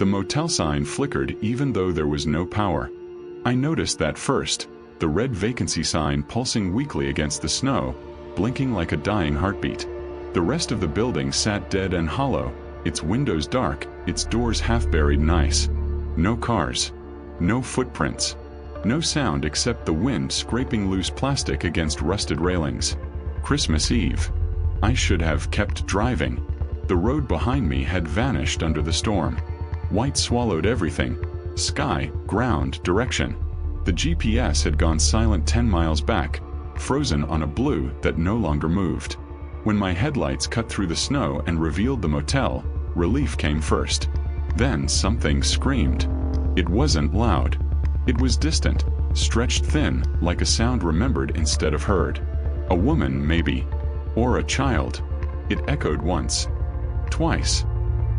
The motel sign flickered even though there was no power. I noticed that first, the red vacancy sign pulsing weakly against the snow, blinking like a dying heartbeat. The rest of the building sat dead and hollow, its windows dark, its doors half buried in ice. No cars. No footprints. No sound except the wind scraping loose plastic against rusted railings. Christmas Eve. I should have kept driving. The road behind me had vanished under the storm. White swallowed everything. Sky, ground, direction. The GPS had gone silent 10 miles back, frozen on a blue that no longer moved. When my headlights cut through the snow and revealed the motel, relief came first. Then something screamed. It wasn't loud. It was distant, stretched thin, like a sound remembered instead of heard. A woman, maybe. Or a child. It echoed once. Twice.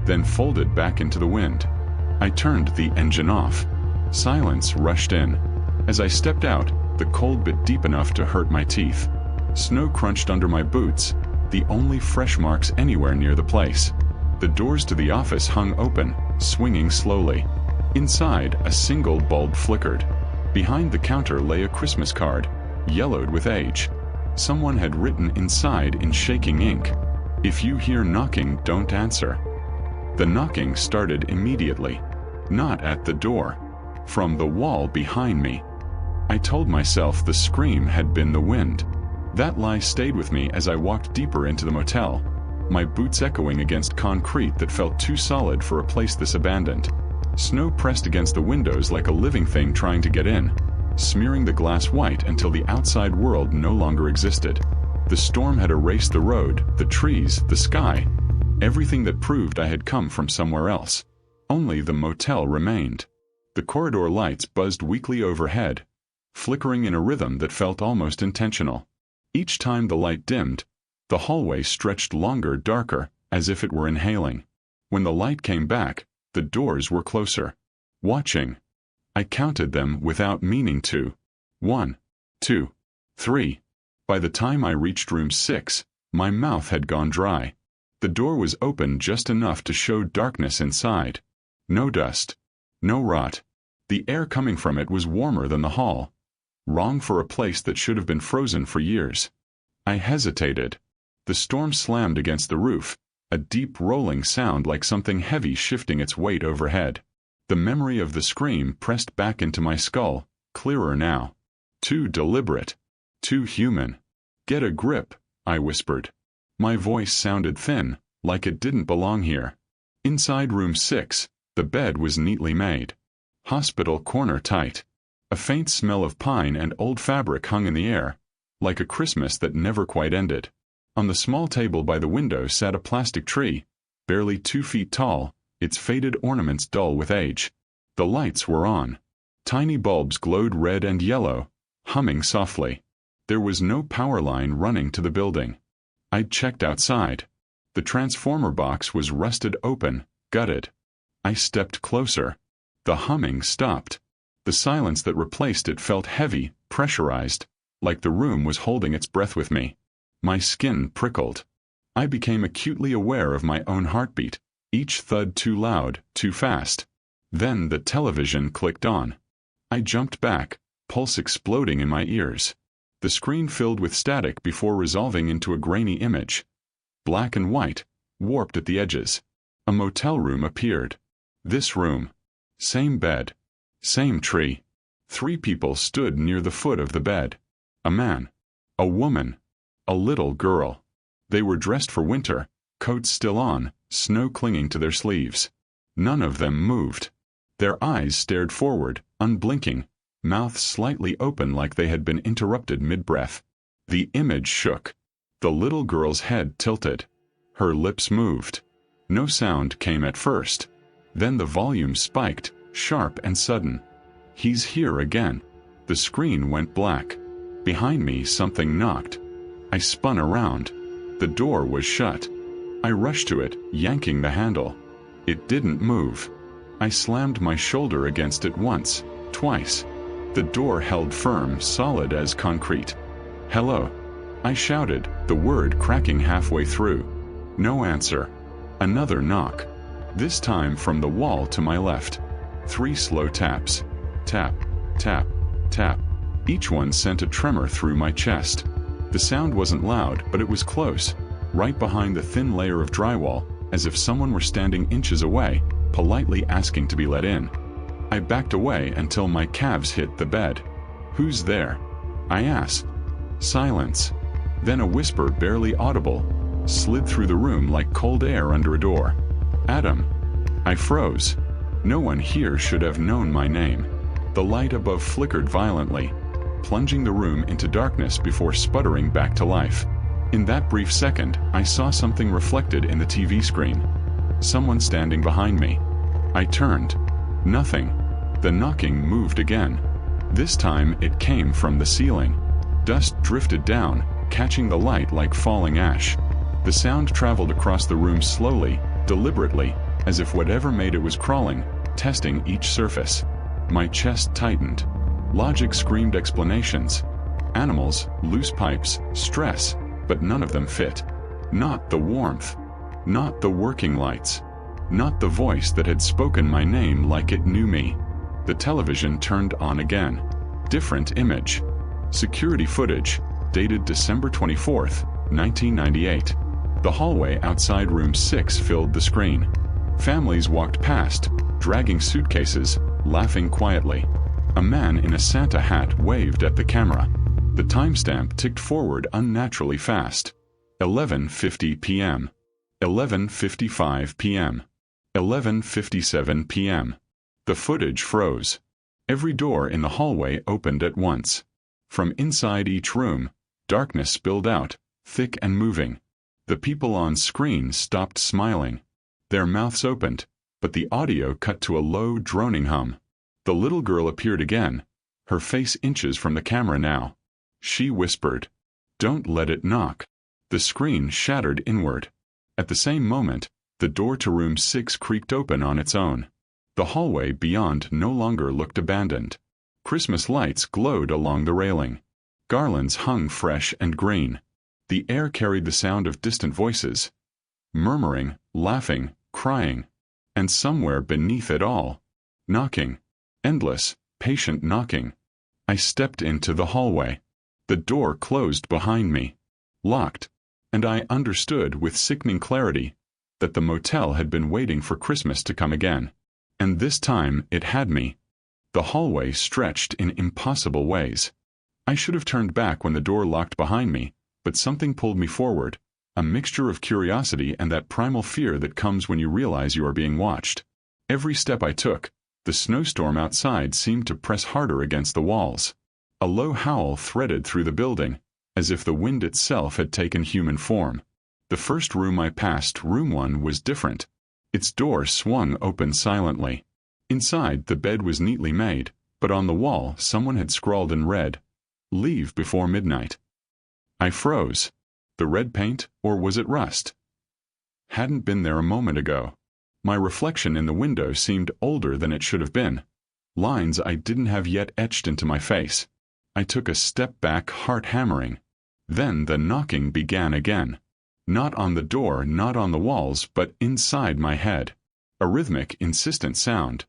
Then folded back into the wind. I turned the engine off. Silence rushed in. As I stepped out, the cold bit deep enough to hurt my teeth. Snow crunched under my boots, the only fresh marks anywhere near the place. The doors to the office hung open, swinging slowly. Inside, a single bulb flickered. Behind the counter lay a Christmas card, yellowed with age. Someone had written inside in shaking ink, "If you hear knocking, don't answer." The knocking started immediately. Not at the door. From the wall behind me. I told myself the scream had been the wind. That lie stayed with me as I walked deeper into the motel, my boots echoing against concrete that felt too solid for a place this abandoned. Snow pressed against the windows like a living thing trying to get in, smearing the glass white until the outside world no longer existed. The storm had erased the road, the trees, the sky, everything that proved I had come from somewhere else. Only the motel remained. The corridor lights buzzed weakly overhead, flickering in a rhythm that felt almost intentional. Each time the light dimmed, the hallway stretched longer, darker, as if it were inhaling. When the light came back, the doors were closer. Watching. I counted them without meaning to. 1, 2, 3. By the time I reached room 6, my mouth had gone dry. The door was open just enough to show darkness inside. No dust. No rot. The air coming from it was warmer than the hall. Wrong for a place that should have been frozen for years. I hesitated. The storm slammed against the roof, a deep rolling sound like something heavy shifting its weight overhead. The memory of the scream pressed back into my skull, clearer now. Too deliberate. Too human. "Get a grip," I whispered. My voice sounded thin, like it didn't belong here. Inside room 6, the bed was neatly made. Hospital corner tight. A faint smell of pine and old fabric hung in the air, like a Christmas that never quite ended. On the small table by the window sat a plastic tree, barely 2 feet tall, its faded ornaments dull with age. The lights were on. Tiny bulbs glowed red and yellow, humming softly. There was no power line running to the building. I'd checked outside. The transformer box was rusted open, gutted. I stepped closer. The humming stopped. The silence that replaced it felt heavy, pressurized, like the room was holding its breath with me. My skin prickled. I became acutely aware of my own heartbeat, each thud too loud, too fast. Then the television clicked on. I jumped back, pulse exploding in my ears. The screen filled with static before resolving into a grainy image. Black and white, warped at the edges. A motel room appeared. This room. Same bed. Same tree. 3 people stood near the foot of the bed. A man. A woman. A little girl. They were dressed for winter, coats still on, snow clinging to their sleeves. None of them moved. Their eyes stared forward, unblinking, mouths slightly open like they had been interrupted mid-breath. The image shook. The little girl's head tilted. Her lips moved. No sound came at first. Then the volume spiked, sharp and sudden. "He's here again." The screen went black. Behind me something knocked. I spun around. The door was shut. I rushed to it, yanking the handle. It didn't move. I slammed my shoulder against it once, twice. The door held firm, solid as concrete. "Hello," I shouted, the word cracking halfway through. No answer. Another knock. This time from the wall to my left. 3 slow taps. Tap, tap, tap. Each one sent a tremor through my chest. The sound wasn't loud, but it was close, right behind the thin layer of drywall, as if someone were standing inches away, politely asking to be let in. I backed away until my calves hit the bed. "Who's there?" I asked. Silence. Then a whisper, barely audible, slid through the room like cold air under a door. "Adam." I froze. No one here should have known my name. The light above flickered violently, plunging the room into darkness before sputtering back to life. In that brief second, I saw something reflected in the TV screen. Someone standing behind me. I turned. Nothing. The knocking moved again. This time it came from the ceiling. Dust drifted down, catching the light like falling ash. The sound traveled across the room slowly, deliberately, as if whatever made it was crawling, testing each surface. My chest tightened. Logic screamed explanations. Animals, loose pipes, stress, but none of them fit. Not the warmth. Not the working lights. Not the voice that had spoken my name like it knew me. The television turned on again. Different image. Security footage, dated December 24th, 1998. The hallway outside room 6 filled the screen. Families walked past, dragging suitcases, laughing quietly. A man in a Santa hat waved at the camera. The timestamp ticked forward unnaturally fast. 11:50 p.m. 11:55 p.m. 11:57 p.m. The footage froze. Every door in the hallway opened at once. From inside each room, darkness spilled out, thick and moving. The people on screen stopped smiling. Their mouths opened, but the audio cut to a low, droning hum. The little girl appeared again, her face inches from the camera now. She whispered, "Don't let it knock." The screen shattered inward. At the same moment, the door to room 6 creaked open on its own. The hallway beyond no longer looked abandoned. Christmas lights glowed along the railing. Garlands hung fresh and green. The air carried the sound of distant voices, murmuring, laughing, crying. And somewhere beneath it all, knocking. Endless, patient knocking. I stepped into the hallway. The door closed behind me. Locked. And I understood with sickening clarity that the motel had been waiting for Christmas to come again. And this time it had me. The hallway stretched in impossible ways. I should have turned back when the door locked behind me, but something pulled me forward, a mixture of curiosity and that primal fear that comes when you realize you are being watched. Every step I took, the snowstorm outside seemed to press harder against the walls. A low howl threaded through the building, as if the wind itself had taken human form. The first room I passed, room 1, was different. Its door swung open silently. Inside, the bed was neatly made, but on the wall someone had scrawled in red, "Leave before midnight." I froze. The red paint, or was it rust? Hadn't been there a moment ago. My reflection in the window seemed older than it should have been. Lines I didn't have yet etched into my face. I took a step back, heart hammering. Then the knocking began again. Not on the door, not on the walls, but inside my head. A rhythmic, insistent sound.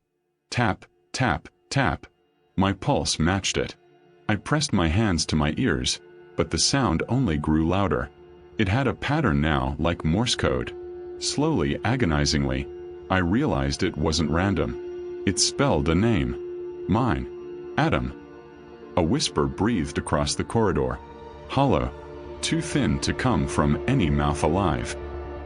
Tap, tap, tap. My pulse matched it. I pressed my hands to my ears, but the sound only grew louder. It had a pattern now, like Morse code. Slowly, agonizingly, I realized it wasn't random. It spelled a name. Mine. Adam. A whisper breathed across the corridor. Hollow. Too thin to come from any mouth alive.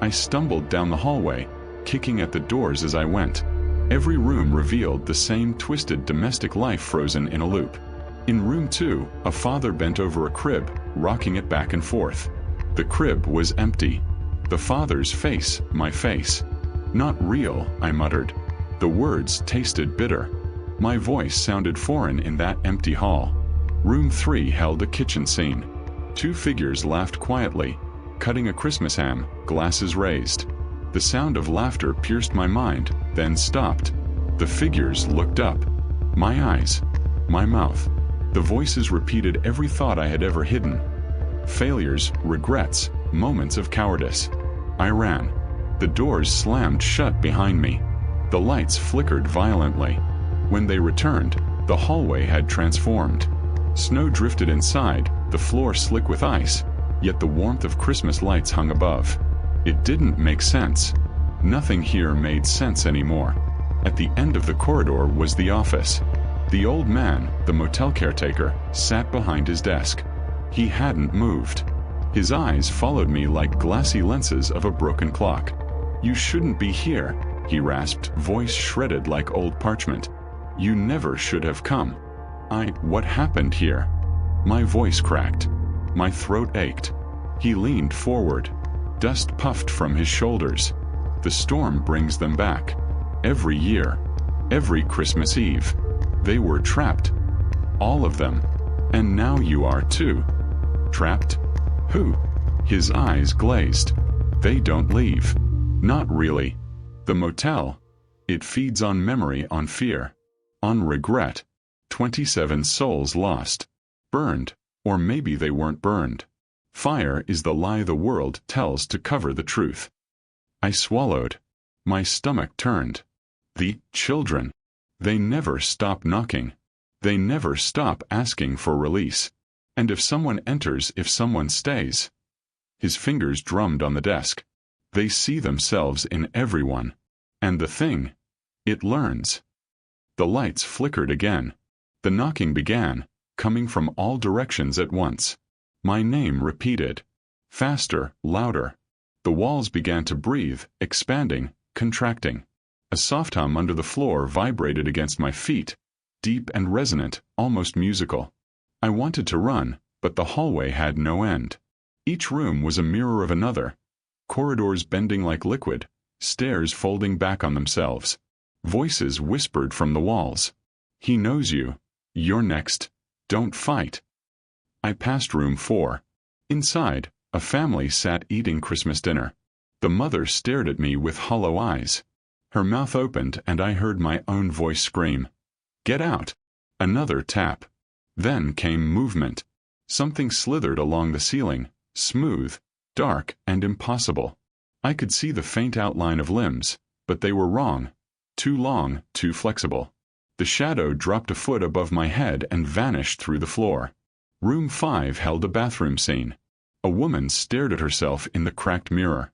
I stumbled down the hallway, kicking at the doors as I went. Every room revealed the same twisted domestic life frozen in a loop. In room 2, a father bent over a crib, rocking it back and forth. The crib was empty. The father's face, my face. Not real, I muttered. The words tasted bitter. My voice sounded foreign in that empty hall. Room 3 held a kitchen scene. 2 figures laughed quietly, cutting a Christmas ham, glasses raised. The sound of laughter pierced my mind, then stopped. The figures looked up. My eyes. My mouth. The voices repeated every thought I had ever hidden. Failures, regrets, moments of cowardice. I ran. The doors slammed shut behind me. The lights flickered violently. When they returned, the hallway had transformed. Snow drifted inside, the floor slick with ice, yet the warmth of Christmas lights hung above. It didn't make sense. Nothing here made sense anymore. At the end of the corridor was the office. The old man, the motel caretaker, sat behind his desk. He hadn't moved. His eyes followed me like glassy lenses of a broken clock. "You shouldn't be here," he rasped, voice shredded like old parchment. "You never should have come." What happened here?" My voice cracked. My throat ached. He leaned forward. Dust puffed from his shoulders. "The storm brings them back. Every year. Every Christmas Eve. They were trapped. All of them. And now you are too." "Trapped? Who?" His eyes glazed. "They don't leave." "Not really. The motel. It feeds on memory, on fear. On regret. 27 souls lost. Burned. Or maybe they weren't burned. Fire is the lie the world tells to cover the truth." I swallowed. My stomach turned. The children. They never stop knocking. They never stop asking for release. And if someone enters, if someone stays. His fingers drummed on the desk. They see themselves in everyone. And the thing, it learns. The lights flickered again. The knocking began, coming from all directions at once. My name repeated. Faster, louder. The walls began to breathe, expanding, contracting. A soft hum under the floor vibrated against my feet, deep and resonant, almost musical. I wanted to run, but the hallway had no end. Each room was a mirror of another. Corridors bending like liquid, stairs folding back on themselves. Voices whispered from the walls. "He knows you. You're next. Don't fight." I passed room 4. Inside, a family sat eating Christmas dinner. The mother stared at me with hollow eyes. Her mouth opened and I heard my own voice scream. "Get out!" Another tap. Then came movement. Something slithered along the ceiling, smooth, dark, and impossible. I could see the faint outline of limbs, but they were wrong. Too long, too flexible. The shadow dropped a foot above my head and vanished through the floor. Room 5 held a bathroom scene. A woman stared at herself in the cracked mirror.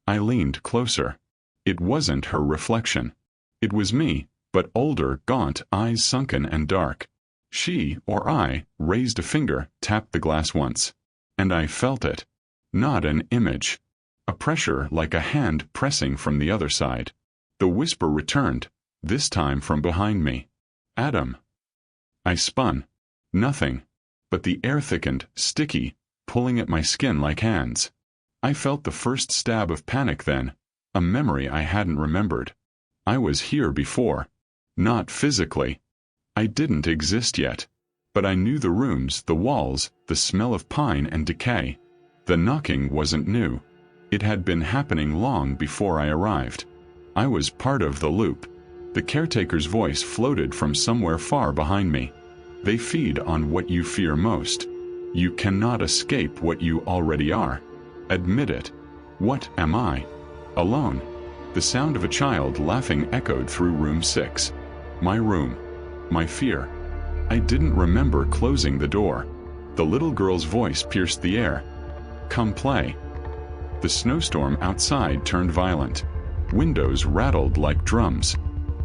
I leaned closer. It wasn't her reflection. It was me, but older, gaunt, eyes sunken and dark. She, or I, raised a finger, tapped the glass once. And I felt it. Not an image. A pressure like a hand pressing from the other side. The whisper returned, this time from behind me. "Adam." I spun. Nothing. But the air thickened, sticky, pulling at my skin like hands. I felt the first stab of panic then, a memory I hadn't remembered. I was here before. Not physically. I didn't exist yet. But I knew the rooms, the walls, the smell of pine and decay. The knocking wasn't new. It had been happening long before I arrived. I was part of the loop. The caretaker's voice floated from somewhere far behind me. "They feed on what you fear most. You cannot escape what you already are. Admit it." What am I? Alone. The sound of a child laughing echoed through room 6. My room. My fear. I didn't remember closing the door. The little girl's voice pierced the air. "Come play." The snowstorm outside turned violent. Windows rattled like drums.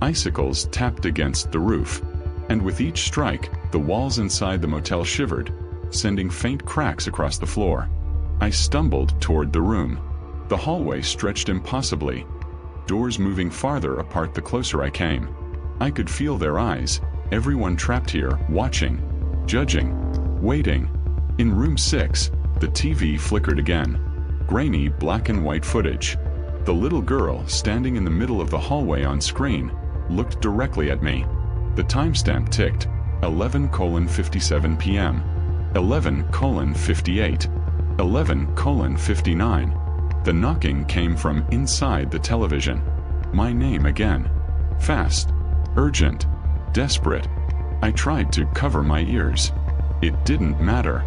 Icicles tapped against the roof. And with each strike, the walls inside the motel shivered, sending faint cracks across the floor. I stumbled toward the room. The hallway stretched impossibly, doors moving farther apart the closer I came. I could feel their eyes, everyone trapped here, watching, judging, waiting. In room 6, the TV flickered again. Grainy black and white footage. The little girl, standing in the middle of the hallway on screen, looked directly at me. The timestamp ticked, 11:57 p.m. 11:58. 11:59. The knocking came from inside the television. My name again. Fast. Urgent. Desperate. I tried to cover my ears. It didn't matter.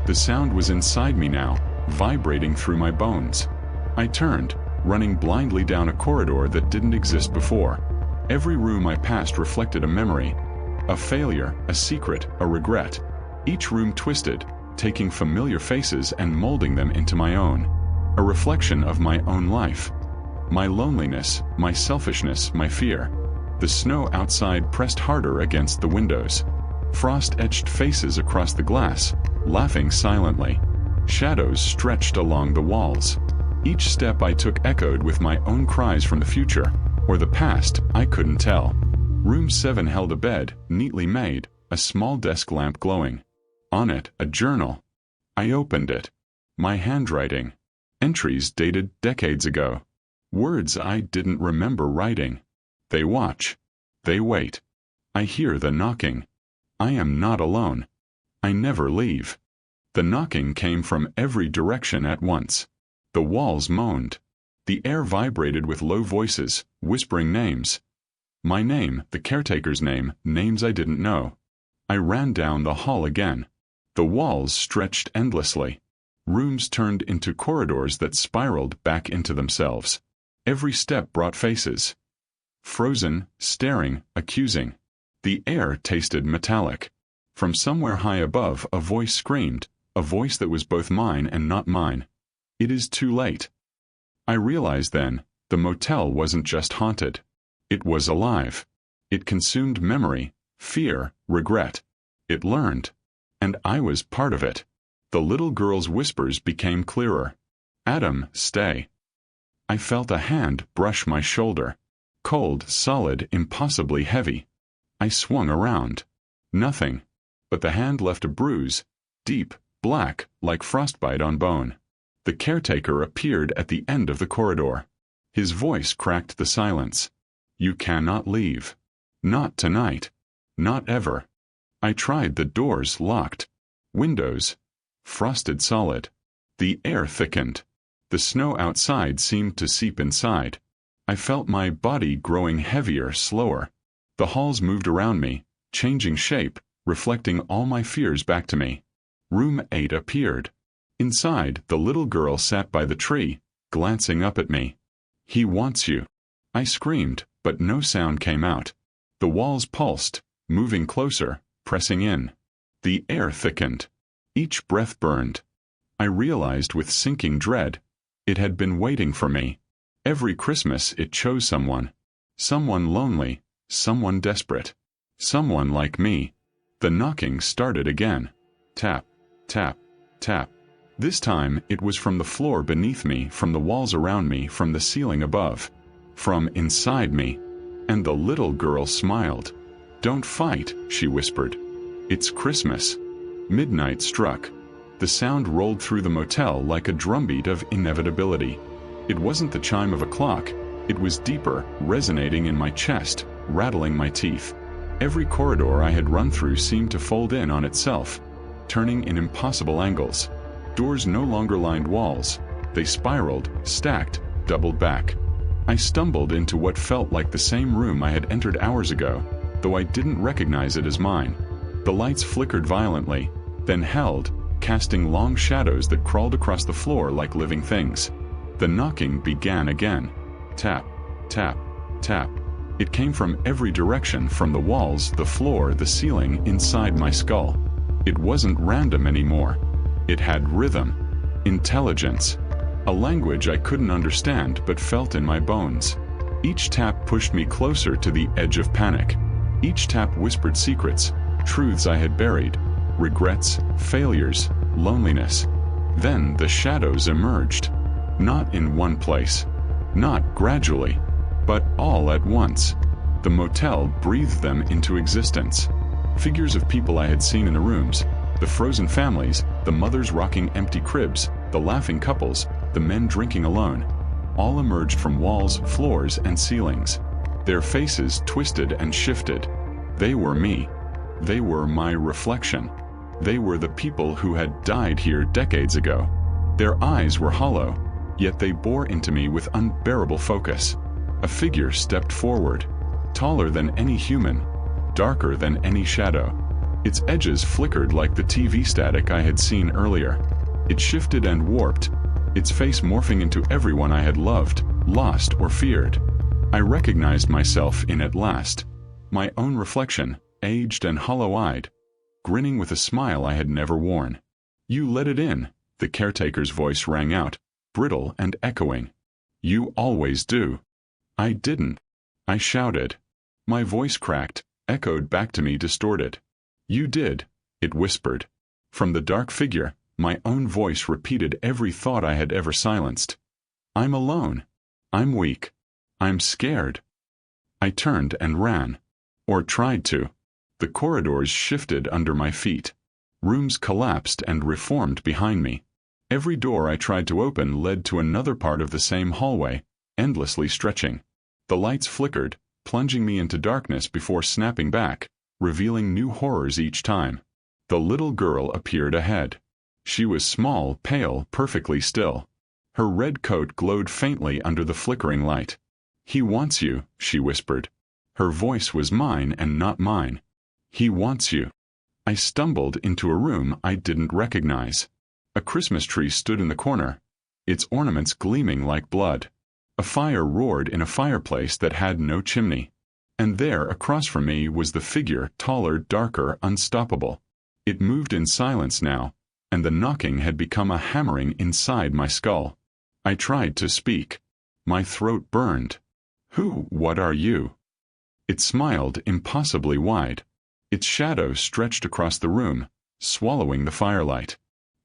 The sound was inside me now, vibrating through my bones. I turned, running blindly down a corridor that didn't exist before. Every room I passed reflected a memory, a failure, a secret, a regret. Each room twisted, taking familiar faces and molding them into my own. A reflection of my own life. My loneliness, my selfishness, my fear. The snow outside pressed harder against the windows. Frost-etched faces across the glass, laughing silently. Shadows stretched along the walls. Each step I took echoed with my own cries from the future, or the past, I couldn't tell. Room 7 held a bed, neatly made, a small desk lamp glowing. On it, a journal. I opened it. My handwriting. Entries dated decades ago. Words I didn't remember writing. They watch. They wait. I hear the knocking. I am not alone. I never leave. The knocking came from every direction at once. The walls moaned. The air vibrated with low voices, whispering names. My name, the caretaker's name, names I didn't know. I ran down the hall again. The walls stretched endlessly. Rooms turned into corridors that spiraled back into themselves. Every step brought faces. Frozen, staring, accusing. The air tasted metallic. From somewhere high above, a voice screamed, a voice that was both mine and not mine. It is too late. I realized then, the motel wasn't just haunted. It was alive. It consumed memory, fear, regret. It learned. And I was part of it. The little girl's whispers became clearer. Adam, stay. I felt a hand brush my shoulder. Cold, solid, impossibly heavy. I swung around. Nothing. But the hand left a bruise, deep, black, like frostbite on bone. The caretaker appeared at the end of the corridor. His voice cracked the silence. You cannot leave. Not tonight. Not ever. I tried the doors locked. Windows. Frosted solid. The air thickened. The snow outside seemed to seep inside. I felt my body growing heavier, slower. The halls moved around me, changing shape, reflecting all my fears back to me. Room 8 appeared. Inside, the little girl sat by the tree, glancing up at me. He wants you. I screamed, but no sound came out. The walls pulsed, moving closer, pressing in. The air thickened. Each breath burned. I realized with sinking dread, it had been waiting for me. Every Christmas it chose someone. Someone lonely, someone desperate. Someone like me. The knocking started again. Tap, tap, tap. This time it was from the floor beneath me, from the walls around me, from the ceiling above. From inside me. And the little girl smiled. Don't fight, she whispered. It's Christmas. Midnight struck. The sound rolled through the motel like a drumbeat of inevitability. It wasn't the chime of a clock. It was deeper, resonating in my chest, rattling my teeth. Every corridor I had run through seemed to fold in on itself, turning in impossible angles. Doors no longer lined walls. They spiraled, stacked, doubled back. I stumbled into what felt like the same room I had entered hours ago, though I didn't recognize it as mine. The lights flickered violently, then held, casting long shadows that crawled across the floor like living things. The knocking began again. Tap, tap, tap. It came from every direction, from the walls, the floor, the ceiling, inside my skull. It wasn't random anymore. It had rhythm, intelligence, a language I couldn't understand but felt in my bones. Each tap pushed me closer to the edge of panic. Each tap whispered secrets, truths I had buried, regrets, failures, loneliness. Then the shadows emerged. Not in one place. Not gradually. But all at once. The motel breathed them into existence. Figures of people I had seen in the rooms. The frozen families, the mothers rocking empty cribs, the laughing couples, the men drinking alone. All emerged from walls, floors, and ceilings. Their faces twisted and shifted. They were me. They were my reflection. They were the people who had died here decades ago. Their eyes were hollow, yet they bore into me with unbearable focus. A figure stepped forward, taller than any human, darker than any shadow. Its edges flickered like the TV static I had seen earlier. It shifted and warped, its face morphing into everyone I had loved, lost or feared. I recognized myself in at last. My own reflection, aged and hollow-eyed, grinning with a smile I had never worn. "You let it in," the caretaker's voice rang out, brittle and echoing. "You always do." "I didn't," I shouted. My voice cracked, echoed back to me distorted. "You did," it whispered. From the dark figure, my own voice repeated every thought I had ever silenced. "I'm alone. I'm weak. I'm scared." I turned and ran. Or tried to. The corridors shifted under my feet. Rooms collapsed and reformed behind me. Every door I tried to open led to another part of the same hallway, endlessly stretching. The lights flickered, plunging me into darkness before snapping back, revealing new horrors each time. The little girl appeared ahead. She was small, pale, perfectly still. Her red coat glowed faintly under the flickering light. "He wants you," she whispered. Her voice was mine and not mine. "He wants you." I stumbled into a room I didn't recognize. A Christmas tree stood in the corner, its ornaments gleaming like blood. A fire roared in a fireplace that had no chimney. And there, across from me, was the figure, taller, darker, unstoppable. It moved in silence now, and the knocking had become a hammering inside my skull. I tried to speak. My throat burned. What are you?" It smiled impossibly wide. Its shadow stretched across the room, swallowing the firelight.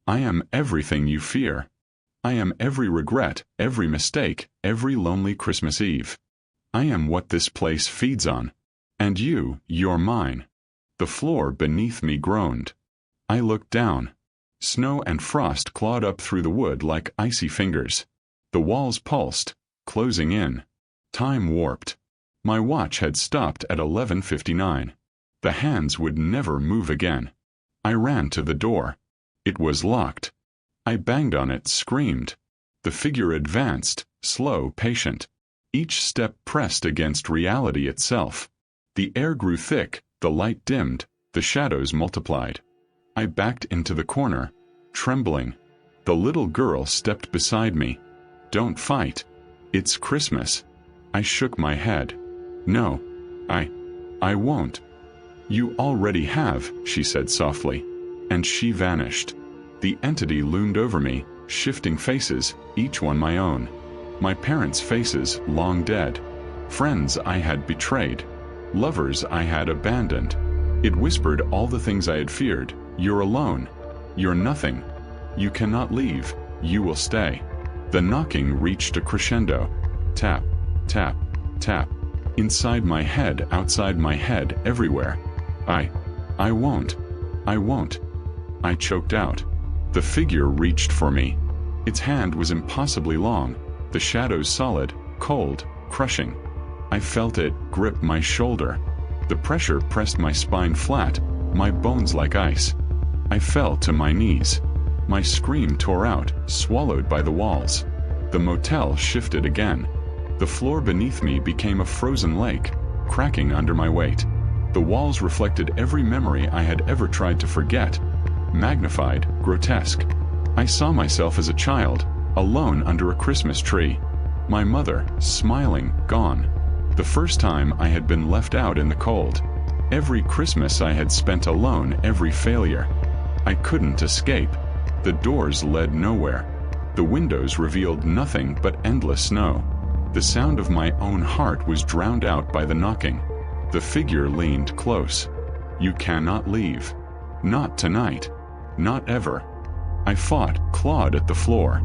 "I am everything you fear. I am every regret, every mistake, every lonely Christmas Eve. I am what this place feeds on. And you're mine." The floor beneath me groaned. I looked down. Snow and frost clawed up through the wood like icy fingers. The walls pulsed, closing in. Time warped. My watch had stopped at 11:59. The hands would never move again. I ran to the door. It was locked. I banged on it, screamed. The figure advanced, slow, patient. Each step pressed against reality itself. The air grew thick, the light dimmed, the shadows multiplied. I backed into the corner, trembling. The little girl stepped beside me. "Don't fight. It's Christmas." I shook my head. "No, I won't." "You already have," she said softly. And she vanished. The entity loomed over me, shifting faces, each one my own. My parents' faces, long dead. Friends I had betrayed. Lovers I had abandoned. It whispered all the things I had feared. "You're alone. You're nothing. You cannot leave. You will stay." The knocking reached a crescendo. Tap, tap, tap. Inside my head, outside my head, everywhere. I won't. I won't. I choked out. The figure reached for me. Its hand was impossibly long, the shadows solid, cold, crushing. I felt it grip my shoulder. The pressure pressed my spine flat, my bones like ice. I fell to my knees. My scream tore out, swallowed by the walls. The motel shifted again. The floor beneath me became a frozen lake, cracking under my weight. The walls reflected every memory I had ever tried to forget, magnified, grotesque. I saw myself as a child, alone under a Christmas tree. My mother, smiling, gone. The first time I had been left out in the cold. Every Christmas I had spent alone, every failure. I couldn't escape. The doors led nowhere. The windows revealed nothing but endless snow. The sound of my own heart was drowned out by the knocking. The figure leaned close. "You cannot leave. Not tonight. Not ever." I fought, clawed at the floor.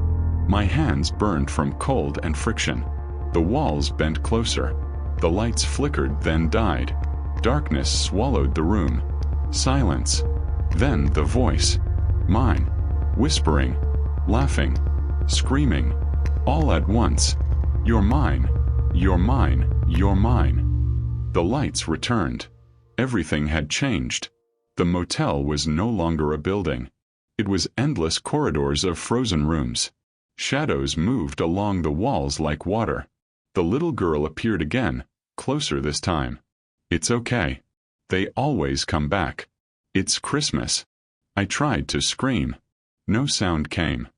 My hands burned from cold and friction. The walls bent closer. The lights flickered, then died. Darkness swallowed the room. Silence. Then the voice. Mine. Whispering. Laughing. Screaming. All at once. "You're mine. You're mine. You're mine." The lights returned. Everything had changed. The motel was no longer a building. It was endless corridors of frozen rooms. Shadows moved along the walls like water. The little girl appeared again, closer this time. "It's okay. They always come back. It's Christmas." I tried to scream. No sound came.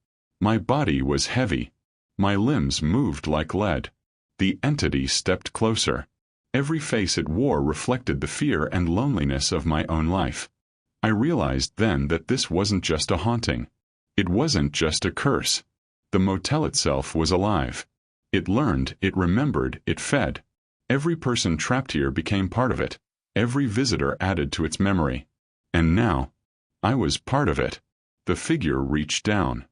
My body was heavy. My limbs moved like lead. The entity stepped closer. Every face it wore reflected the fear and loneliness of my own life. I realized then that this wasn't just a haunting. It wasn't just a curse. The motel itself was alive. It learned, it remembered, it fed. Every person trapped here became part of it. Every visitor added to its memory. And now, I was part of it. The figure reached down.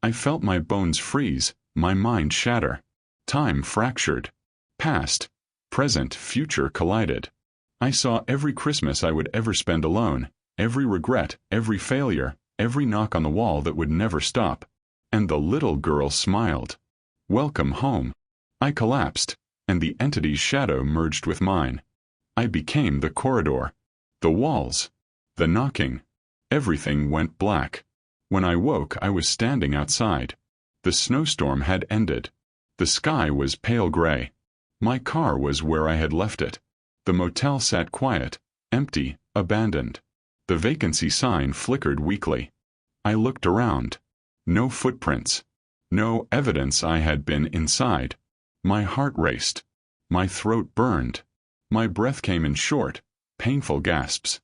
I felt my bones freeze, my mind shatter. Time fractured. Past, present, future collided. I saw every Christmas I would ever spend alone, every regret, every failure, every knock on the wall that would never stop. And the little girl smiled. Welcome home. I collapsed, and the entity's shadow merged with mine. I became the corridor. The walls. The knocking. Everything went black. When I woke, I was standing outside. The snowstorm had ended. The sky was pale gray. My car was where I had left it. The motel sat quiet, empty, abandoned. The vacancy sign flickered weakly. I looked around. No footprints. No evidence I had been inside. My heart raced. My throat burned. My breath came in short, painful gasps.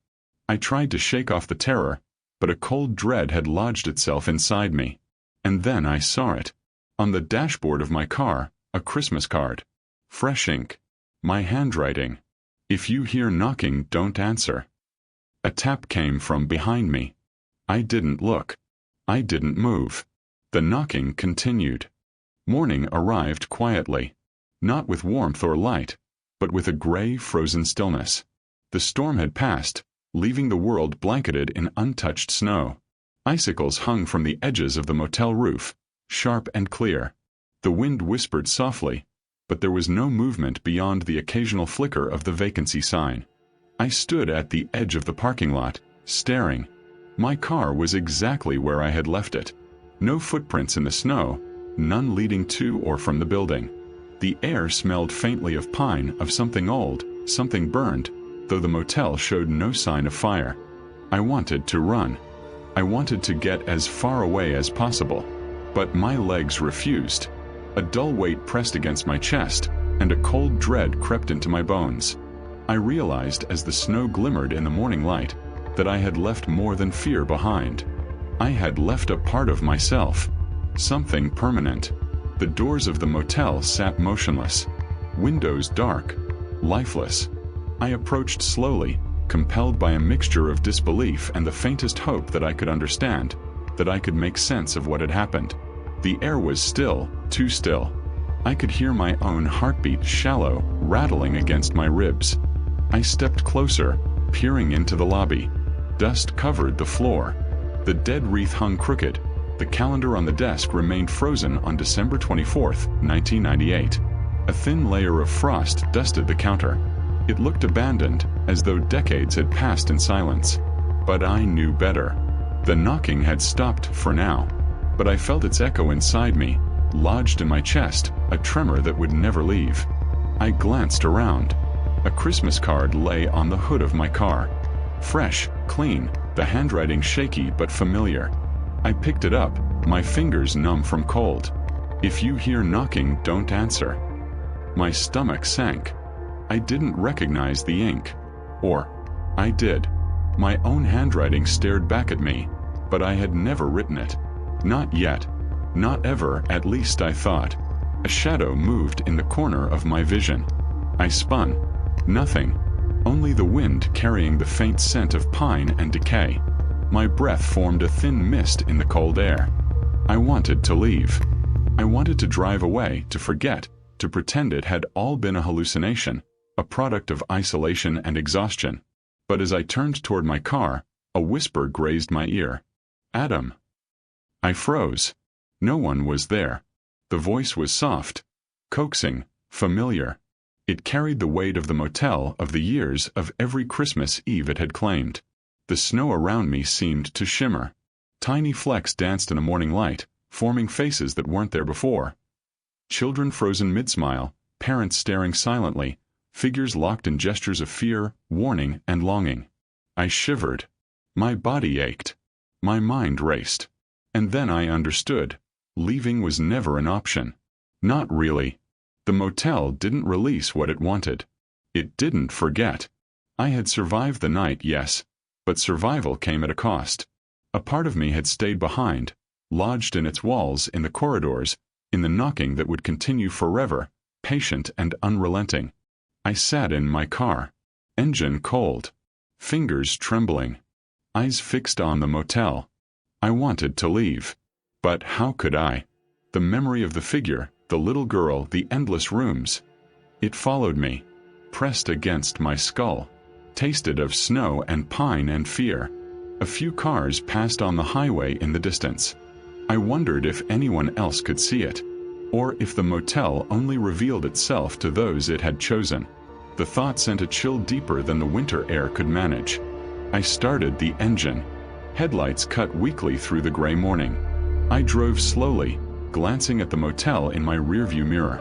I tried to shake off the terror, but a cold dread had lodged itself inside me. And then I saw it. On the dashboard of my car, a Christmas card. Fresh ink. My handwriting. If you hear knocking, don't answer. A tap came from behind me. I didn't look. I didn't move. The knocking continued. Morning arrived quietly. Not with warmth or light, but with a gray, frozen stillness. The storm had passed, leaving the world blanketed in untouched snow. Icicles hung from the edges of the motel roof, sharp and clear. The wind whispered softly, but there was no movement beyond the occasional flicker of the vacancy sign. I stood at the edge of the parking lot, staring. My car was exactly where I had left it. No footprints in the snow, none leading to or from the building. The air smelled faintly of pine, of something old, something burned, though the motel showed no sign of fire. I wanted to run. I wanted to get as far away as possible. But my legs refused. A dull weight pressed against my chest, and a cold dread crept into my bones. I realized as the snow glimmered in the morning light that I had left more than fear behind. I had left a part of myself. Something permanent. The doors of the motel sat motionless. Windows dark. Lifeless. I approached slowly, compelled by a mixture of disbelief and the faintest hope that I could understand, that I could make sense of what had happened. The air was still, too still. I could hear my own heartbeat shallow, rattling against my ribs. I stepped closer, peering into the lobby. Dust covered the floor. The dead wreath hung crooked. The calendar on the desk remained frozen on December 24th, 1998. A thin layer of frost dusted the counter. It looked abandoned, as though decades had passed in silence. But I knew better. The knocking had stopped for now. But I felt its echo inside me, lodged in my chest, a tremor that would never leave. I glanced around. A Christmas card lay on the hood of my car. Fresh, clean, the handwriting shaky but familiar. I picked it up, my fingers numb from cold. If you hear knocking, don't answer. My stomach sank. I didn't recognize the ink. Or, I did. My own handwriting stared back at me, but I had never written it. Not yet. Not ever, at least I thought. A shadow moved in the corner of my vision. I spun. Nothing. Only the wind carrying the faint scent of pine and decay. My breath formed a thin mist in the cold air. I wanted to leave. I wanted to drive away, to forget, to pretend it had all been a hallucination, a product of isolation and exhaustion. But as I turned toward my car, a whisper grazed my ear. Adam. I froze. No one was there. The voice was soft, coaxing, familiar. It carried the weight of the motel, of the years, of every Christmas Eve it had claimed. The snow around me seemed to shimmer. Tiny flecks danced in the morning light, forming faces that weren't there before. Children frozen mid-smile, parents staring silently, figures locked in gestures of fear, warning, and longing. I shivered. My body ached. My mind raced. And then I understood. Leaving was never an option. Not really. The motel didn't release what it wanted. It didn't forget. I had survived the night, yes, but survival came at a cost. A part of me had stayed behind, lodged in its walls, in the corridors, in the knocking that would continue forever, patient and unrelenting. I sat in my car, engine cold, fingers trembling, eyes fixed on the motel. I wanted to leave. But how could I? The memory of the figure, the little girl, the endless rooms. It followed me, pressed against my skull, tasted of snow and pine and fear. A few cars passed on the highway in the distance. I wondered if anyone else could see it, or if the motel only revealed itself to those it had chosen. The thought sent a chill deeper than the winter air could manage. I started the engine. Headlights cut weakly through the gray morning. I drove slowly, glancing at the motel in my rearview mirror.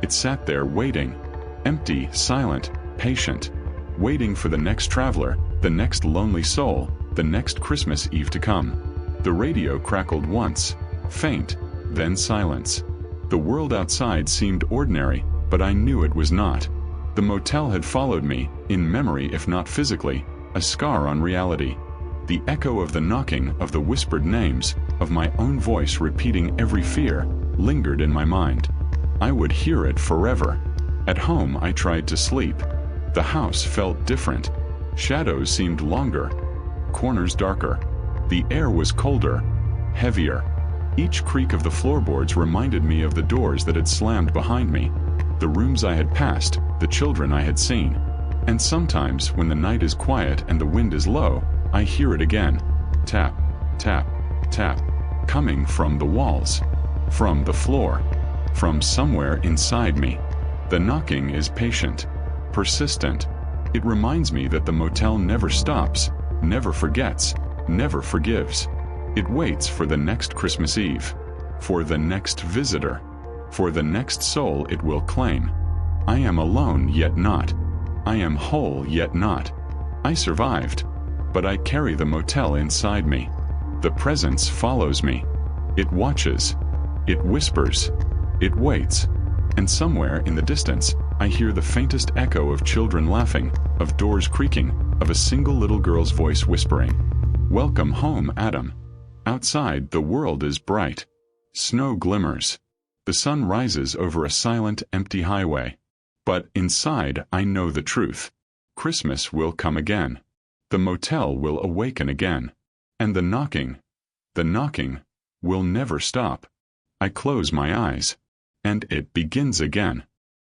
It sat there waiting, empty, silent, patient, waiting for the next traveler, the next lonely soul, the next Christmas Eve to come. The radio crackled once, faint, then silence. The world outside seemed ordinary, but I knew it was not. The motel had followed me, in memory if not physically, a scar on reality. The echo of the knocking, of the whispered names, of my own voice repeating every fear, lingered in my mind. I would hear it forever. At home I tried to sleep. The house felt different. Shadows seemed longer, corners darker. The air was colder, heavier. Each creak of the floorboards reminded me of the doors that had slammed behind me, the rooms I had passed, the children I had seen. And sometimes, when the night is quiet and the wind is low, I hear it again. Tap, tap, tap, coming from the walls, from the floor, from somewhere inside me. The knocking is patient, persistent. It reminds me that the motel never stops, never forgets, never forgives. It waits for the next Christmas Eve, for the next visitor, for the next soul it will claim. I am alone yet not. I am whole yet not. I survived, but I carry the motel inside me. The presence follows me. It watches. It whispers. It waits. And somewhere in the distance, I hear the faintest echo of children laughing, of doors creaking, of a single little girl's voice whispering, "Welcome home, Adam." Outside, the world is bright. Snow glimmers. The sun rises over a silent, empty highway. But inside, I know the truth. Christmas will come again. The motel will awaken again. And the knocking, will never stop. I close my eyes. And it begins again.